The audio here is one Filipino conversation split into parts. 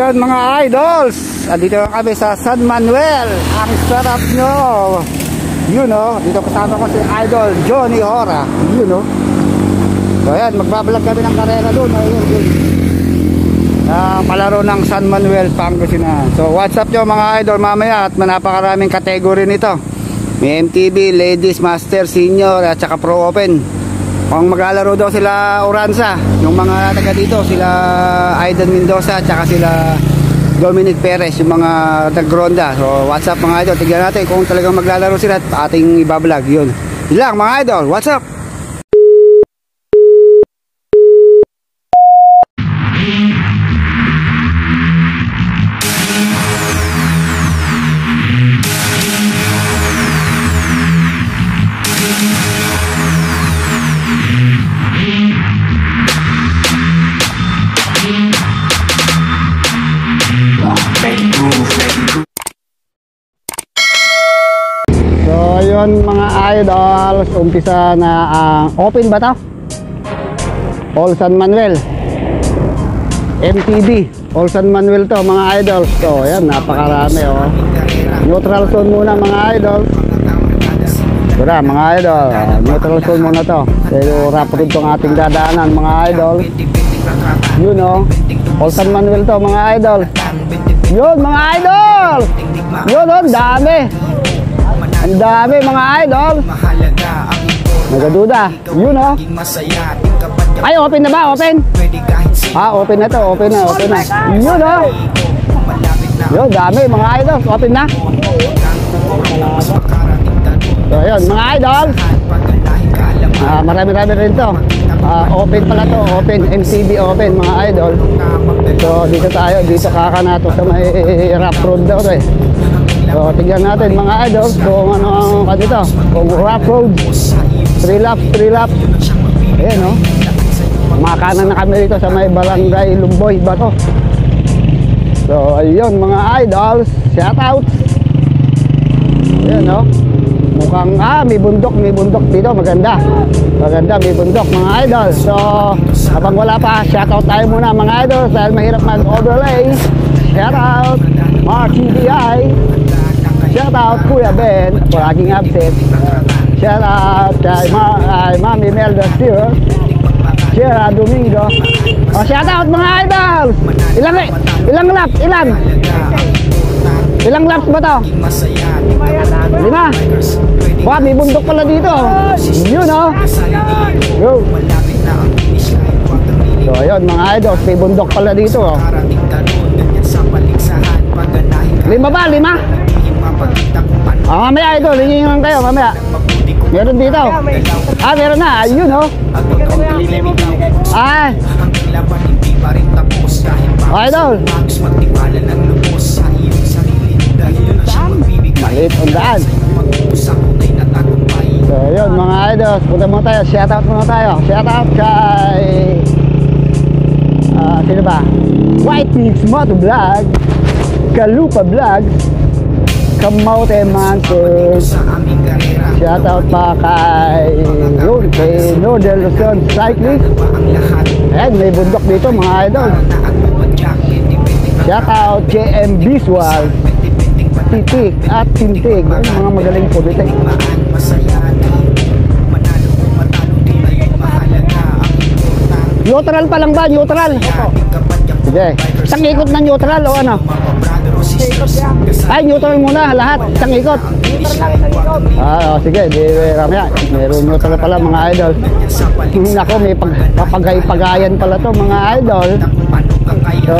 Yan mga idols, andito kami sa San Manuel. Ang sarap nyo. Yun o, dito kasama ko si Idol Johnny Hora. Yun o. So yan, magbabalag kami ng karera doon. Palaro ng San Manuel, Pangasinan. So what's up nyo mga idol mamaya. At napakaraming kategory nito. May MTB, Ladies, Master, Senior at saka Pro Open. Kung maglalaro daw sila Oranza, yung mga taga dito, sila Aidan Mendoza at saka sila Dominic Perez, yung mga nag-ronda. So what's up mga idol, tignan natin kung talagang maglalaro sila at ating ibablog. Yun lang mga idol, what's up? Ayun mga idols, umpisa na ang open ba to? All San Manuel MTB, All San Manuel to mga idols. So ayan, napakarami oh. Neutral zone muna mga idols. Tara mga idol, neutral zone muna to. Pero rough road tong ating dadaanan mga idol. Yun oh, All San Manuel to mga idol. Yun mga idol. Yun oh, dami. Ang dami mga idol. Nagaduda. Yun o. Ay open na ba? Open? Open na to. Open na. Open na. Yun o. Yun dami mga idol. Open na. So yun mga idol. Marami-rami rin to. Open pala to. Open. MTB open mga idol. So dito tayo. Dito kakanato sa may rough road daw eh. So tignan natin mga idols kung ano ang kanito, kung rough road 3 laps. Ayan o, makanan na kami rito sa may barangay Lumboy Bato. So ayun mga idols, shout out. Ayan o, mukhang may bundok dito, maganda may bundok mga idols. So habang wala pa, shout out tayo muna mga idols dahil mahirap mag overlay. Shout out Mark TDI. Shout out Kuya Ben for aking absent. Shout out kay Mami Melda Stewart. Shout out Domingo. Shout out mga idol. Ilang laps? Ilang laps ba to? 5. Wow, may bundok pala dito. Yun o. Yo. So ayun mga idol, may bundok pala dito oh. 5 ba? 5? Mamaya idol, hingin kayo mamaya. Meron dito. Meron na. Ayun oh. Idol. Maliit ang daan. So yun mga idol, punta muna tayo. Shout out muna tayo. Shout out kay sino ba? White Meats Moto Vlog, Kalupa Vlog, Kamote Manson. Shout out pa kay Nodel Luzon Cyclist. Ayan, may bundok dito mga idol. Shout out JM Visual, Titik at Tintig. Mga magaling po dito. Neutral pa lang ba? Neutral? Sige. Isang ikot na neutral o ano? Ay, neutral muna lahat. Isang ikot. Sige. Ramya. Meron neutral pala mga idol. Ako, may papagay-pagayan pala to mga idol. So,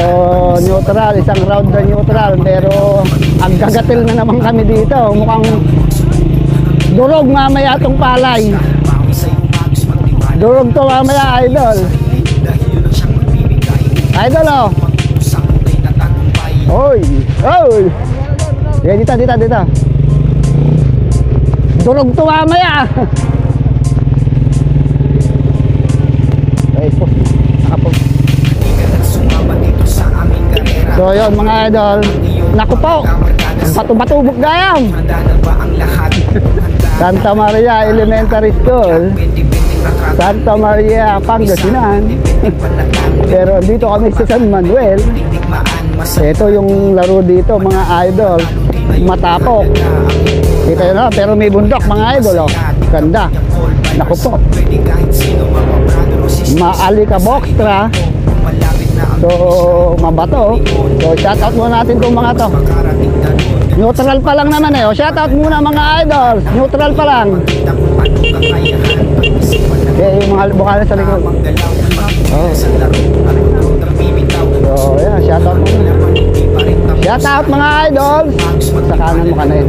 neutral. Isang round na neutral. Pero, ang gagatil na naman kami dito. Mukhang durog mamaya itong palay. Durog to mamaya idol. Idol oh. Oy. Dito. Durog to mamaya. So yun mga idol. Naku po. Bato-batubok gayam. Santa Maria Elementary School, Santa Maria, Pangasinan. Pero dito kami sa San Manuel. Ito yung laro dito mga idol. Matapok. Kita nyo na, pero may bundok mga idol. Oh. Ganda. Naku po. Maalikaboktra. So, mabato. So, shoutout muna natin itong mga to. Neutral pa lang naman eh. O, shoutout muna mga idol. Neutral pa lang. Eh, yung mga bukala sa likod. Oh. So, yan. Shoutout muna. Shoutout mga idol. Sa kanan mo ka na yun.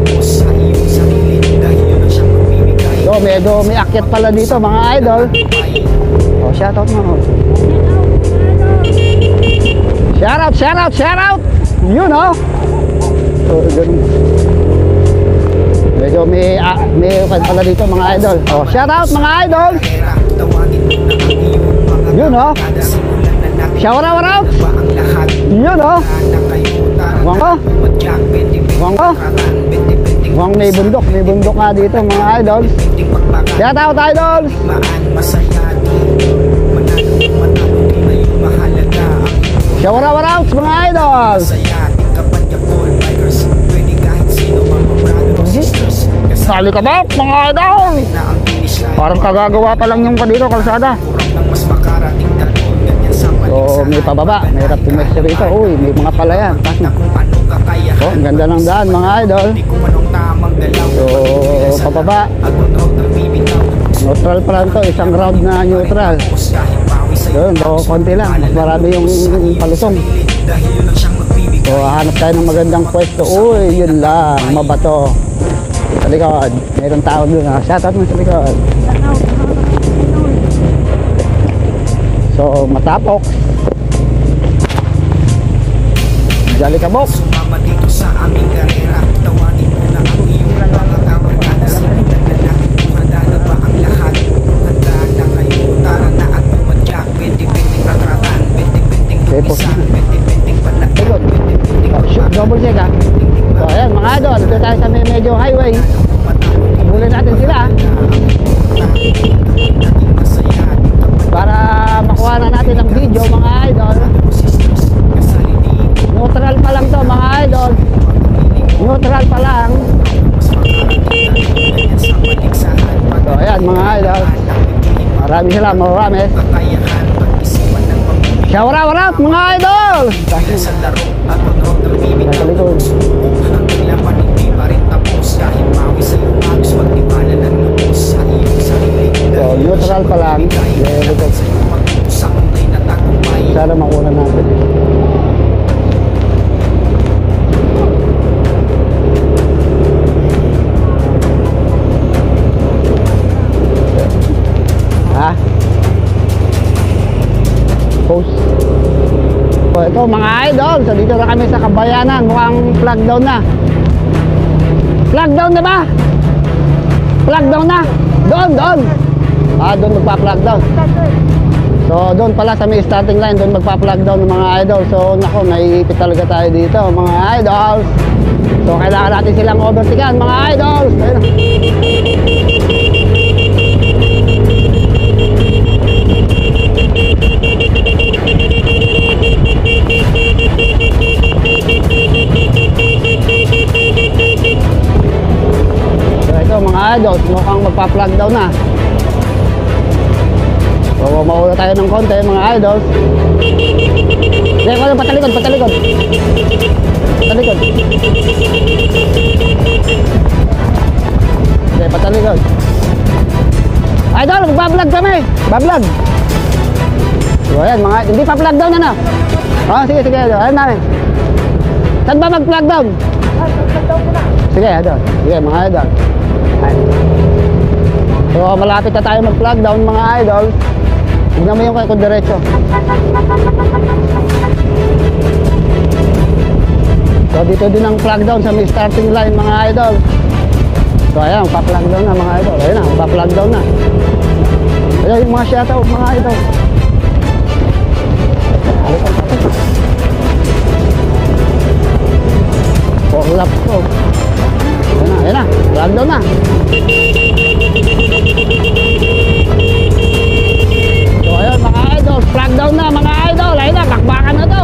So, may akyat pala dito mga idol. O, shoutout mo. Shoutout! Yun o! So, ganun. Medyo may pala dito mga idol. O, shoutout mga idol! Yun o! Shoutout! Yun o! Wang ko! Wang may bundok nga dito mga idol. Shoutout idol! Shoutout mga idol! Sali ka ba mga idol? Parang kagagawa pa lang yung dito kalsada. So may pababa, may hirap tumesyo rito. Uy, may mga palayan. Tas na. Oh, ang ganda ng daan mga idol. So pababa. Neutral pa lang to, isang round na neutral. Yun, konti lang. Mas marami yung palusong. So hanap tayo ng magandang pwesto. Uy, yun lang, mabato. Sa likod, mayroong tao doon ha. Shoutout mo sa likod. So, matapok. Jalikabok. Sumama dito sa aming karera. Tawagin mo na ang iyong pagkakawal. Sinagdagan na, handa na ba ang lahat? Handa na kayo, tara na at pumadyak. Bente-benteng ratratan, bente-benteng tumisan, bente-benteng panlagyan, bente-benteng double check ha. So, ayan mga idol, dito tayo sa medyo highway. Habulin natin sila para makuha na natin ang video mga idol. Neutral pa lang to mga idol. Neutral pa lang. So ayan mga idol. Marami sila, marami. Shoutout mga idol. Nasa likod. So neutral pa lang. Sana makuha natin. Ha? Post. So ito mga idol, so dito na kami sa Kabayanan. Mukhang flag down na. Flag down na ba? Flag down na. Doon. Doon magpa-flag down. So doon pala sa may starting line, doon magpa-flag down ng mga idol. So nako, naiipit talaga tayo dito mga idol. So kailangan natin silang overtaken mga idol. Ayun. So ito mga idol, mukhang magpa-flag down na. So mauna tayo ng konti mga idol. Dito, patalikod. Patalikod. Okay, patalikod. Idol, magpa-vlog kami. Ba-vlog. So ayan mga, hindi pa flag down na. Sige, ayan namin. Saan ba mag-flag down? Sige, idol. Sige mga idol. So malapit na tayo mag-flag down mga idol. Tignan mo yung kay ko diretso. So dito din ang flag down sa may starting line mga idol. So ayan, pa-flag down na mga idol. Ayan na, pa-flag down na. Ayan yung mga shoutout mga idol. Oh, laps ko. Ayan na, flag down na. So ayun mga idol, flag down na mga idol. Ayun na, bakbakan na to.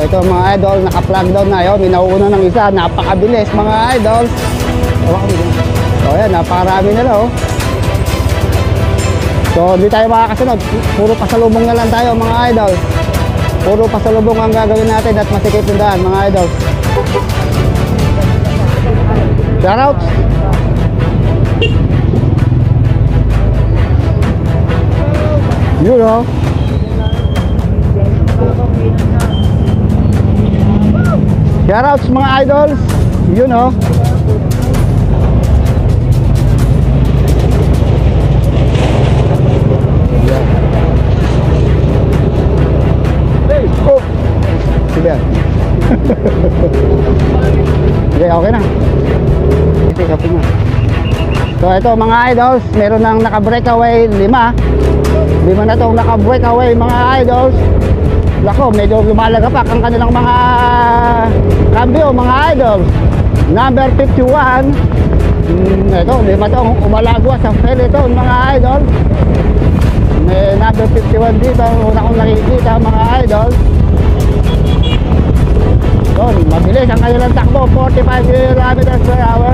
ito mga idol, naka-plug down na yun. May nauuna ng isa, napakabilis mga idol. So ayan, napakarami nila oh. So hindi tayo makakasunod, puro pasalubong na lang tayo mga idol. Puro pasalubong ang gagawin natin at masikip yung daan mga idol. Shoutouts! Yun oh. Shoutouts mga idols. Yun oh. Oh. Sige. Okay, okay na. Ito kapag na. So ito mga idols, meron ng naka-breakaway 5 na itong naka-breakaway mga idols. Lako, medyo lumalagapak ang kanilang mga cambio mga idols. Number 51. Ito, 5 itong umalagwa sa peloton mga idols. May number 51 dito, una kong nakikita mga idols. Doon, mabilis ang kanilang takbo, 45 kilometers per hour.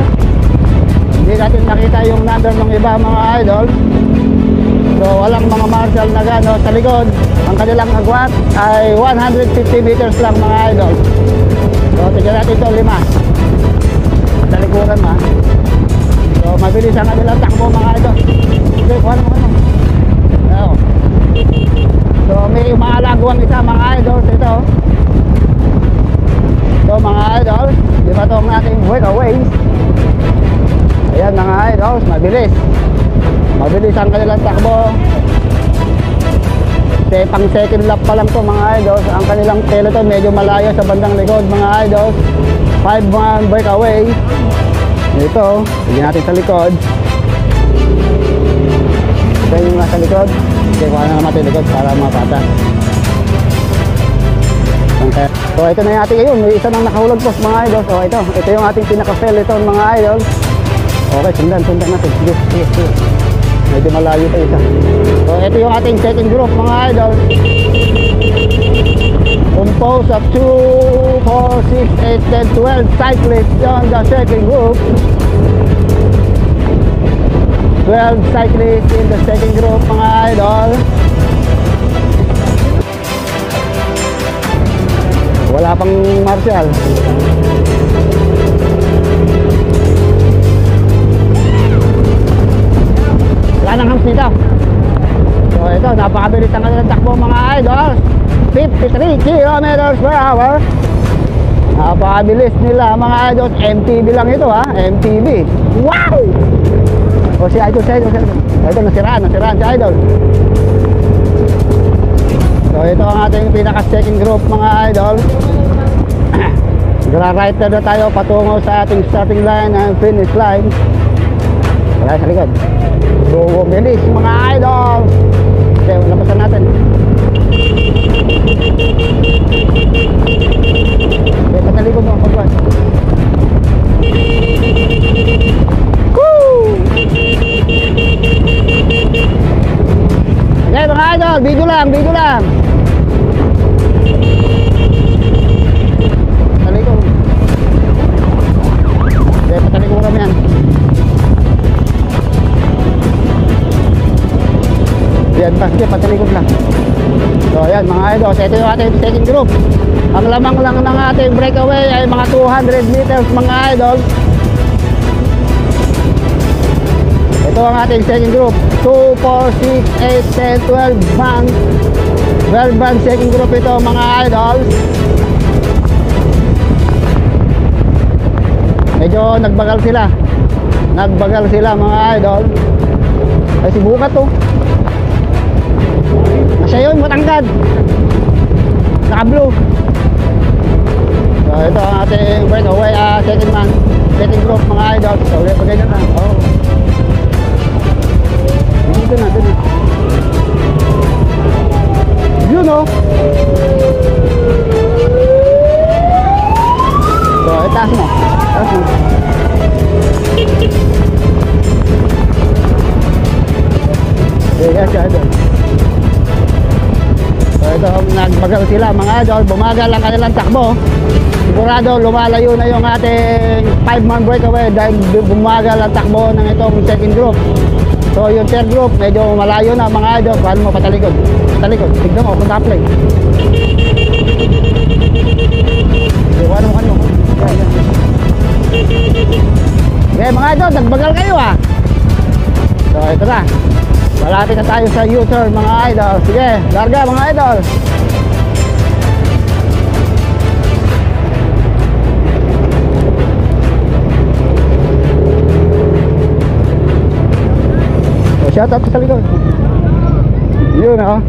Hindi natin nakita yung number ng iba mga idols. So walang mga marshal na gano sa likod. Ang kanilang agwat ay 150 meters lang mga idol. So tignan natin ito 5 sa likuran ma. So mabilis ang kanilang takbo mga idol. Okay, kuha naman. So may umaalagwang isa mga idol ito. So mga idol, di ba itong ating breakaways? Ayan mga idols, mabilis. Mabilis ang kanilang takbo. Pang second lap pa lang to mga idols. Ang kanilang peloton medyo malayo sa bandang likod mga idols. 5-1 breakaway. Ito, bigyan natin sa likod. Ito yung nasa likod. Okay, kuha na naman likod para mapata. Okay. So ito na yung ating ngayon. May isa nang nakahulog post mga idols. So ito yung ating pinaka-peloton mga idols. Okay, sundan natin. Sige. Medyo malayo pa isa. So ito yung ating second group mga idol. Composed of 2, 4, 6, 8, 10, 12 cyclists on the second group. 12 cyclists in the second group mga idol. Wala pang marshal. Wala nang hams dito. So ito, napakabilis ang kanilang takbo mga idol. 53 kilometers per hour. Napakabilis nila mga idol. MTB lang ito ha, MTB. Wow! O si idol. Ito nasiraan si idol. So ito ang ating pinaka-second group mga idol. Gra-rider na tayo patungo sa ating starting line and finish line. Wala sa likod. So, bilis mga idol. Okay, lampasan natin. Okay, patalikod mo. Pagwas. Woo! Okay mga idol, video lang. Patalikod. Okay, patalikod kami yan. Yan, patalikod lang. So ayan mga idol, ito yung ating second group. Ang lamang lang ng ating breakaway ay mga 200 meters mga idol. Ito ang ating second group. 2, 4, 6, 8, 10, 12 van. 12 van second group ito mga idol. Medyo nagbagal sila mga idol. Ay si Bukat to. Siya yun, matangkad. Naka-blue. So ito ang ating breakaway, second group mga idol. So ulit pa ganyan na. Oh. Dito na. Yun o. So itaas mo. Okay, guys, idol. So ito ang nagbagal sila mga idol, bumagal ang kanilang takbo. Sigurado lumalayo na yung ating 5-man breakaway dahil bumagal ang takbo ng itong second group. So yung third group medyo malayo na mga idol. Paano mo patalikod? Patalikod, tignan mo kung taplay. Iwan mo kanyo. Okay mga idol, nagbagal kayo ah. So ito na, malapit na tayo sa U-turn mga idol. Sige, larga mga idol. Shout out sa likod. Yun oh.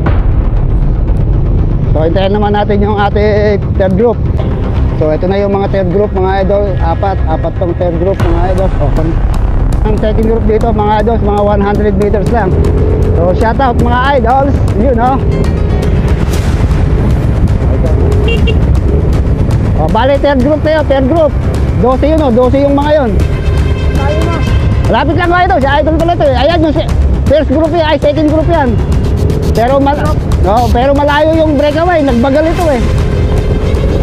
So hintayin naman natin yung ating third group. So ito na yung mga third group mga idol. Apat tong third group mga idol. Ang second group dito mga idols, mga 100 meters lang. So shout out mga idols. Yun oh. Oh, bali third group tayo, third group 12 yun oh, 12 yung mga yun. Lapit lang mga idol, si idol pala ito eh. Ayan yung first group yan, ay second group yan. Pero malayo yung breakaway, nagbagal ito eh.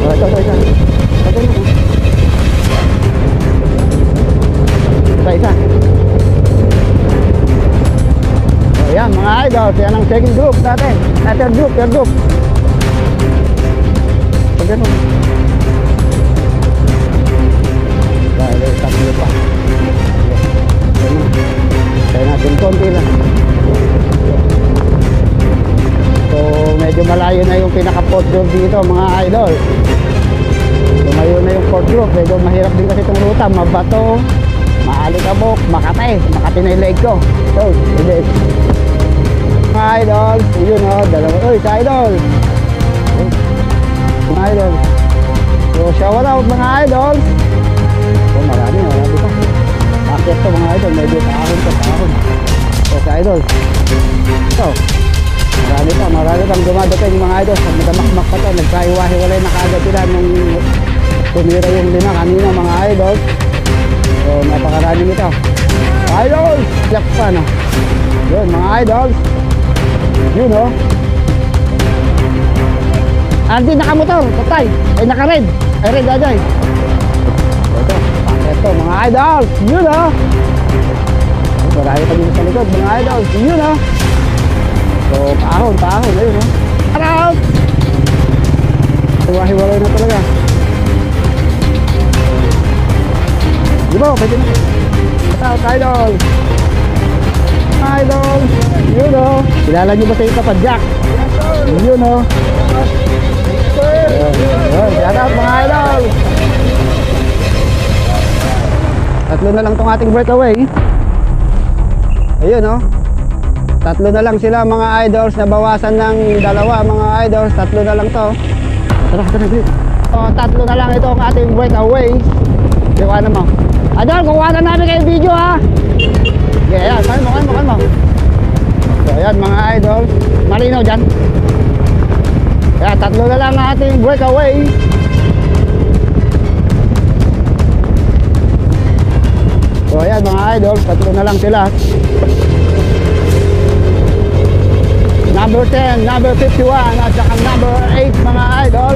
Oh, ito. Isa. So yan mga idol, yan ang second group natin. Third group. Pagyan mo. Dahil tatlo pa. Kaya natin konti lang. So medyo malayo na yung pinaka-fourth group dito mga idol. Lumayo na yung fourth group. Medyo mahirap din kasi itong ruta. Mabato, maalikabok, Makati na yung leg ko. So, hindi. Mga idol, yun o, dalawa. Uy, sa idol. Mga idol. So, shout out mga idol. So, marami pa. Akit to mga idol, medyo paahon. So, sa idol. So, marami pang dumadating mga idol. Nagdamakmak pa to, nagkaiwahiwalay na kaagad sila nung tumira yung lima kanina mga idol. So, napakarami nito. Idols! Jack pa no. Yun, mga idols. Yun o. Hindi nakamotor, patay. Ay, naka-red. Ay, red ajay. Ito, mga idols. Yun o. Marami pa dito sa likod, mga idols. Yun o. So, paahon. Ayun o. Araw! Hiwa-hiwalay na talaga. Diba, pwede na. Shout out, idol. Idol. Yun o. Kilala nyo ba sa ito pa, Jack? Yun o. Shout out mga idol. Tatlo na lang tong ating breakaway. Ayun o. Tatlo na lang sila mga idols. Nabawasan ng dalawa mga idols. Tatlo na lang to. Tara. So, tatlo na lang ito ang ating breakaway. Diba naman. Adol, kuha na namin kayo video ha. Okay, ayan, kan mo. So ayan mga idol, malinaw dyan. Kaya tatlo na lang ang ating breakaway. So ayan mga idol, tatlo na lang sila. Number 10, number 51 at saka number 8 mga idol.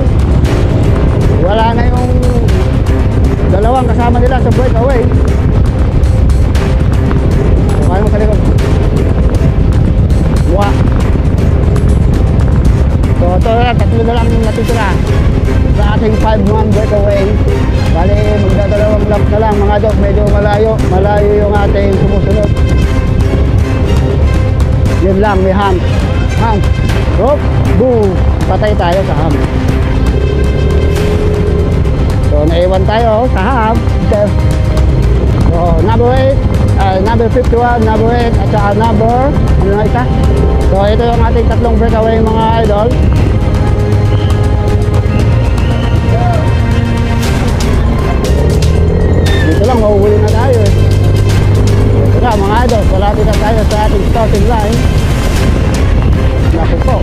Wala na yung dalawang kasama nila sa breakaway. Kaya mo sa likod. Buha. So ito na, tatlo na lang yung natitira sa ating 5-man breakaway. Bali magdadalawang lap na lang mga dog. Medyo malayo yung ating sumusunod. Yun lang, may ham. Rope, boo. Patay tayo sa ham. So naiwan tayo sa ham. So number 8, number 51, number 8 at saka number ano na isa. So ito yung ating tatlong breakaway mga idol. Dito lang mahuhuli na tayo eh. Ito na mga idol, malapit na tayo sa ating starting line. Naku po,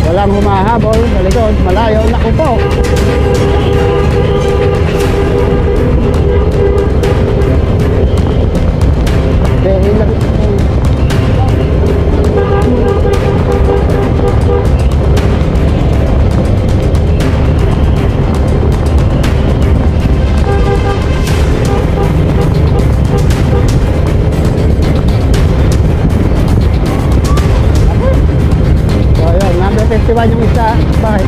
walang humahabol sa likod, malayo. Naku po, 31 yung isa. Bakit?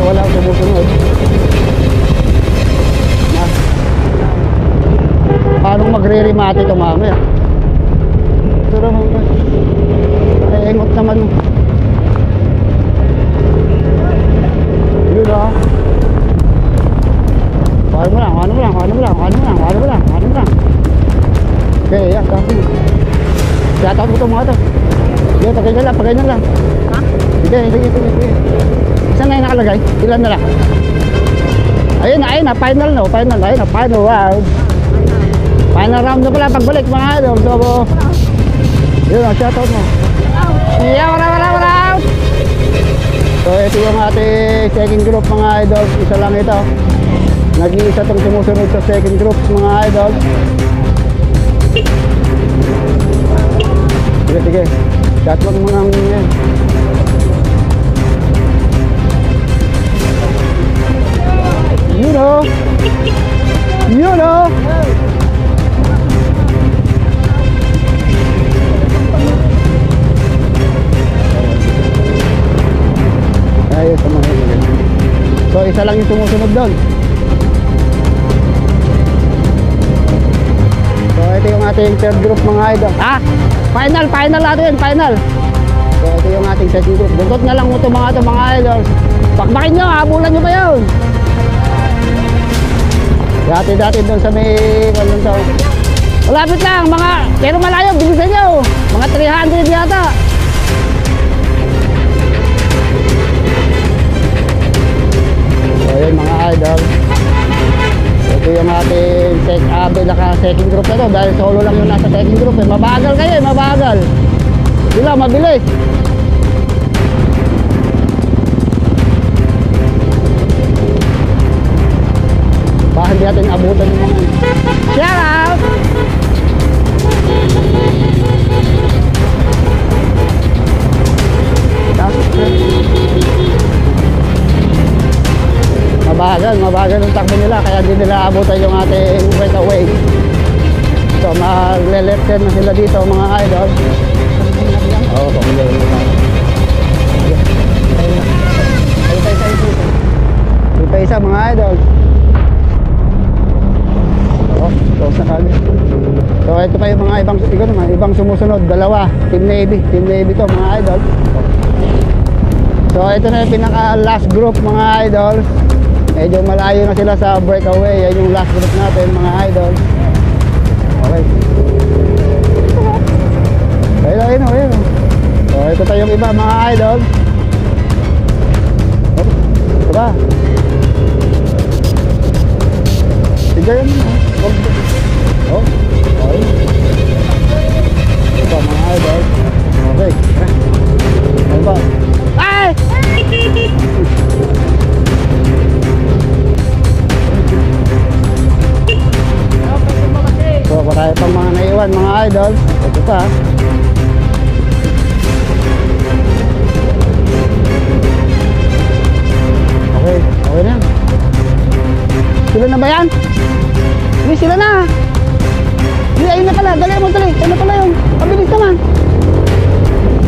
Wala sumusunod. Paano magre-remate ito mamaya? Pero engot naman. Yun ah. Ano mo lang. Okay, yan, copy. Shoutout mo ito mga ito. Sige, pagganyan lang. Sige. Saan na yung nakalagay? Ilan na lang? Ayun na, final round. Final round na pala pagbalik mga idol. So, yun ang shoutout mo. Yeah, wala. So, ito yung ating second group mga idol. Isa lang ito. Nag-iisa itong sumusunod sa second group mga idol. Sige. Shoutout mo nang yan. You know. Ayos naman yun. So isa lang yung sumusunod doon. So ito yung ating third group mga idol. Final natin. So ito yung ating second group. Buntot na lang mo ito mga idol. Bakbakin nyo, habulan nyo ba yun? Dati doon sa may malapit lang pero malayo, bilisan nyo mga 300 yata. So yun mga idol, ito yung ating second group na to dahil solo lang yung nasa second group mabagal kayo sila mabilis. Hindi natin abutan yung mga shout out. Mabagal ang takbo nila kaya hindi nila abutan yung ating breakaway. So magle-left turn na sila dito mga idol. Isa mga idol. Close na kagad. So ito pa yung mga ibang sumusunod, dalawa, Team Navy to mga idol. So ito na yung pinaka last group mga idol. Medyo malayo na sila sa breakaway. Yan yung last group natin mga idol. Okay. Ayun. So ito pa yung iba mga idol. Ito ba? Sige yun. Okay. Ito mga idol. Okay. Ano ba? Ay! So marami pang mga naiwan mga idol. Ito pa. Okay na. Sila na ba yan? Hindi, sila na. Hindi, ayun na pala. Dali mo, dali. Ayun na pala yun. Pabilis naman.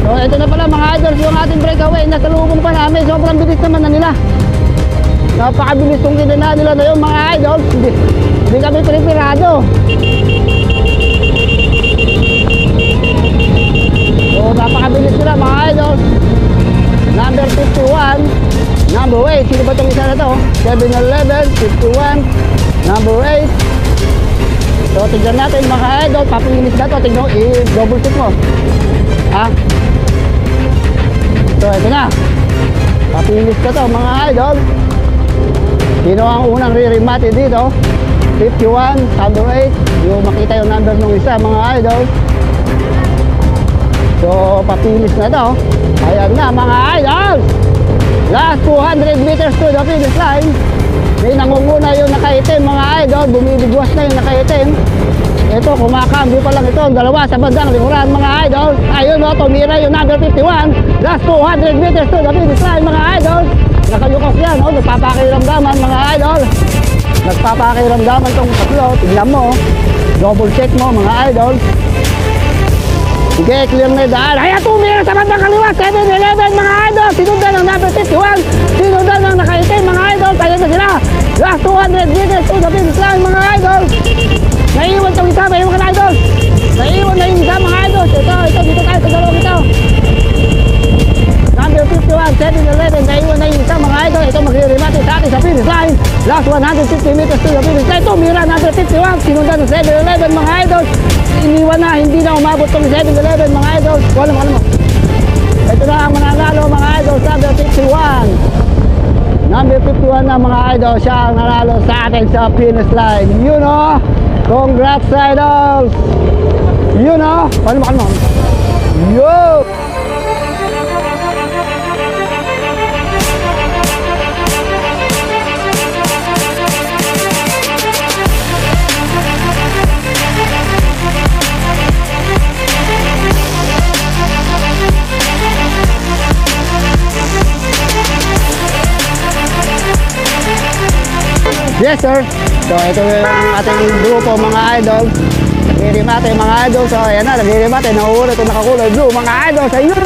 So, ito na pala mga idols. Yung ating breakaway. Nasa lubong pa namin. Sobrang bilis naman na nila. Napakabilis kong kinana nila na yun mga idols. Hindi kami preparado. So, napakabilis sila mga idols. Number 51. Number 8. Sino ba itong isa na to? 7-11, 51. Number 8. So, tignan natin mga idol. Papinis na to. Tignan mo. I-double check mo. Ha? So, ito na. Papinis na to mga idol. Sino ang unang re-remate dito? 51, number 8. Yung makita yung number ng isa mga idol. So, papinis na to. Ayan na mga idol. Last 200 meters to the finish line. May nangunguna yung nakaitim mga idol. Bumibigwas na yung nakaitim. Ito, kumakambyo pa lang ito. Ang dalawa sa bandang likuran mga idol. Ayun o, tumira yung number 51. Last 200 meters to the finish line mga idol. Nakayukok yan o, nagpapakiramdaman mga idol. nagpapakiramdaman tong tatlo. Tignan mo, double check mo mga idol. Sige, clear na yung daan. Kaya tumira sa bandang kaliwa, 7-11 mga idol. Sinundan ng number 51. Sinundan ng nakaitim mga idol. Kaya na sila. Last 200 meters to the finish line mga idol. Naiiwan tong isa, naiiwan ka na idol. Naiiwan na yung isa mga idol. Ito, dito tayo sa dalawang ito. Number 51, 7-11. Naiiwan na yung isa mga idol. Ito magre-remate sa atin sa finish line. Last 150 meters to the finish line. Tumira number 51. Sinundan ng 7-11 mga idol. Iniwan na, hindi na umabot tong 7-11 mga idol. Wala mo. Ito na ang mananalo mga idol, number 51. Number 51 na mga idol, siya ang nanalo sa atin sa finish line. You know, congrats idol. You know, wala mo. Yo! Yes sir. So ito yung ating grupo mga idol. Nagre-remate mga idol. So ayan na, nagre-remate. Nauulit ito nakakulay blue mga idol. Sa iyo!